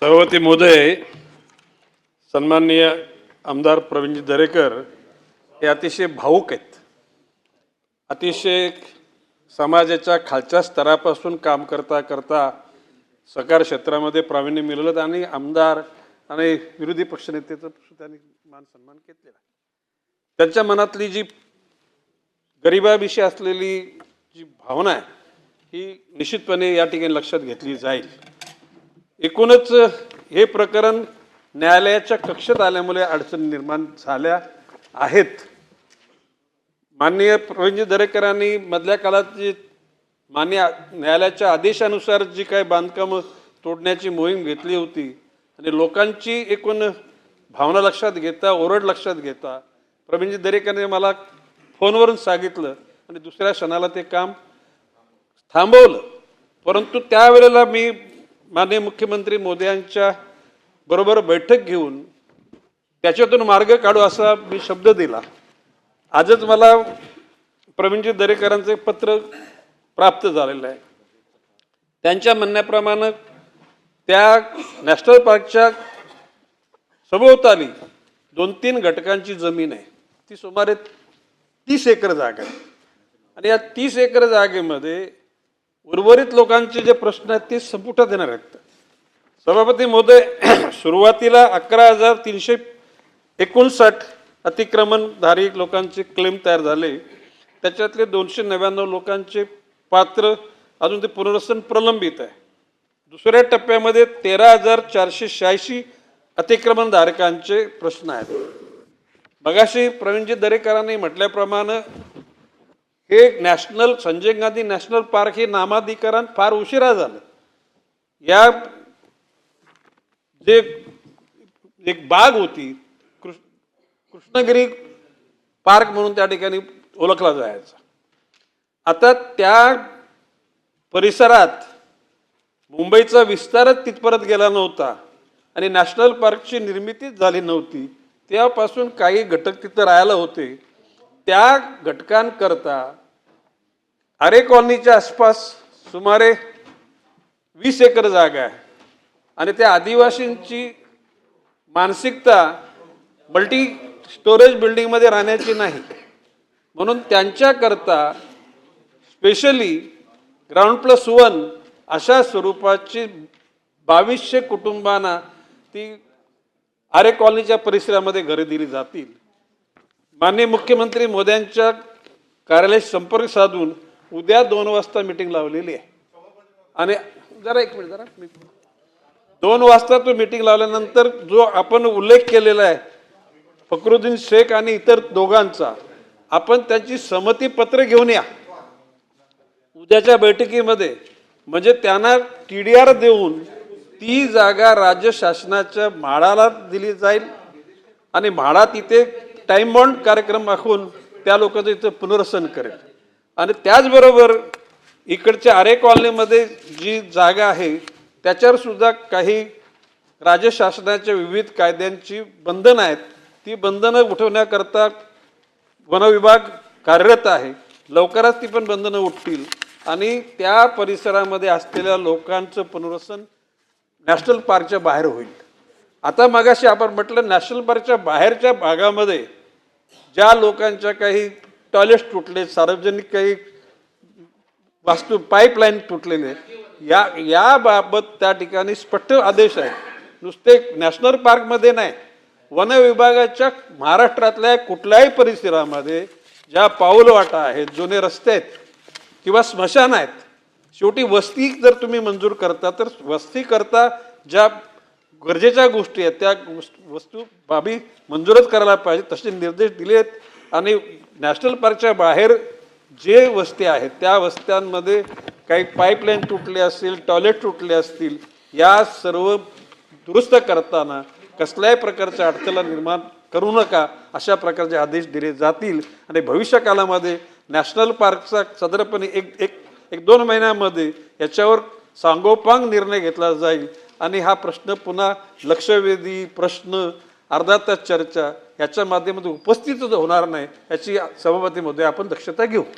सभापती महोदय, सन्माननीय आमदार प्रवीणजी दरेकर हे अतिशय भावुक आहेत. अतिशय समाजाच्या खालच्या स्तरापासून काम करता करता सहकार क्षेत्रामध्ये प्रावीण्य मिळवलं आणि आमदार आणि विरोधी पक्षनेतेचं त्यांनी मान सन्मान घेतलेला. त्यांच्या मनातली जी गरिबाविषयी असलेली जी भावना आहे ही निश्चितपणे या ठिकाणी लक्षात घेतली जाईल. एकूणच हे प्रकरण न्यायालयाच्या कक्षेत आल्यामुळे अडचणी निर्माण झाल्या आहेत. माननीय प्रवीणजी दरेकरांनी मधल्या काळात जी मान्य न्यायालयाच्या आदेशानुसार जी काही बांधकामं तोडण्याची मोहीम घेतली होती आणि लोकांची एकूण भावना लक्षात घेता ओरड लक्षात घेता प्रवीणजी दरेकरांनी मला फोनवरून सांगितलं आणि दुसऱ्या क्षणाला ते काम थांबवलं. परंतु त्यावेळेला मी माननीय मुख्यमंत्री मोदयांच्या बरोबर बैठक घेऊन त्याच्यातून मार्ग काढू असा मी शब्द दिला. आजच मला प्रवीणजी दरेकरांचे पत्र प्राप्त झालेलं आहे. त्यांच्या म्हणण्याप्रमाणे त्या नॅशनल पार्कच्या सभोवताली 2-3 घटकांची जमीन आहे. ती सुमारे 30 एकर जागा आहे आणि या 30 एकर जागेमध्ये उर्वरित लोकांचे जे प्रश्न आहेत ते संपुटात येणार आहेत. सभापती महोदय, सुरुवातीला 11,359 अतिक्रमणधारी लोकांचे क्लेम तयार झाले. त्याच्यातले 299 लोकांचे पात्र अजून ते पुनर्वसन प्रलंबित आहे. दुसऱ्या टप्प्यामध्ये 13,486 अतिक्रमणधारकांचे प्रश्न आहेत. मगाशी प्रवीणजी दरेकरांनी म्हटल्याप्रमाणे हे national Sanjay Gandhi national park हे नामाधिकरण फार उशिरा झालं. या जे एक बाग होती कृष्णगिरी पार्क म्हणून त्या ठिकाणी ओळखला जायचा. आता त्या परिसरात मुंबईचा विस्तारच तिथपर्यंत गेला नव्हता आणि नॅशनल पार्कची निर्मितीच झाली नव्हती. तेव्हापासून काही घटक तिथं राहायला होते. त्या घटकांकरता आरे कॉलनीच्या आसपास सुमारे 20 एकर जागा आहे आणि त्या आदिवासींची मानसिकता मल्टी स्टोरेज बिल्डिंगमध्ये राहण्याची नाही, म्हणून त्यांच्याकरता स्पेशली ग्राउंड+1 अशा स्वरूपाची 2200 कुटुंबांना ती आरे कॉलनीच्या परिसरामध्ये घरे दिली जातील. माननीय मुख्यमंत्री मोदयांच्या कार्यालयाशी संपर्क साधून उद्या 2 वाजता मीटिंग लावलेली आहे आणि जरा 1 मिनिट 2 वाजता तो मीटिंग लावल्यानंतर जो आपण उल्लेख केलेला आहे फकरुद्दीन शेख आणि इतर दोघांचा, आपण त्याची संमती पत्र घेऊन या उद्याच्या बैठकीमध्ये. म्हणजे त्यांना TDR देऊन ती जागा राज्य शासनाच्या म्हाडाला दिली जाईल आणि म्हाडा तिथे टाइम बॉन्ड कार्यक्रम आखून त्या लोकांचं इथं पुनर्वसन करेल. आणि त्याचबरोबर इकडच्या आरे कॉलनीमध्ये जी जागा आहे त्याच्यावर सुद्धा काही राज्य शासनाच्या विविध कायद्यांची बंधनं आहेत. ती बंधनं उठवण्याकरता वन विभाग कार्यरत आहे. लवकरच ती पण बंधनं उठतील आणि त्या परिसरामध्ये असलेल्या लोकांचं पुनर्वसन नॅशनल पार्कच्या बाहेर होईल. आता मगाशी आपण म्हटलं नॅशनल पार्कच्या बाहेरच्या भागामध्ये ज्या लोकांच्या काही टॉयलेट्स तुटले, सार्वजनिक काही वास्तू पाईपलाईन तुटलेले, याबाबत त्या ठिकाणी स्पष्ट आदेश आहे. नुसते नॅशनल पार्कमध्ये नाही, वन विभागाच्या महाराष्ट्रातल्या कुठल्याही परिसरामध्ये ज्या पाऊलवाटा आहेत, जुने रस्ते आहेत किंवा स्मशान आहेत, शेवटी वस्ती जर तुम्ही मंजूर करता तर वस्ती करता ज्या गरजेच्या गोष्टी आहेत त्या वस्तू बाबी मंजूरच करायला पाहिजे, तसे निर्देश दिले आहेत. आणि नॅशनल पार्कच्या बाहेर जे वस्ती आहेत त्या वस्त्यांमध्ये काही पाईपलाईन तुटले असतील, टॉयलेट तुटले असतील, या सर्व दुरुस्त करताना कसल्याही प्रकारच्या अडथळा निर्माण करू नका अशा प्रकारचे आदेश दिले जातील. आणि भविष्य काळामध्ये नॅशनल पार्कचा साधारणपणे एक 2 महिन्यामध्ये याच्यावर सांगोपांग निर्णय घेतला जाईल आणि हा प्रश्न पुन्हा लक्षवेधी प्रश्न अर्धा तास चर्चा याच्या माध्यमातून उपस्थितच होणार नाही याची सभापती महोदय आपण दक्षता घेऊ.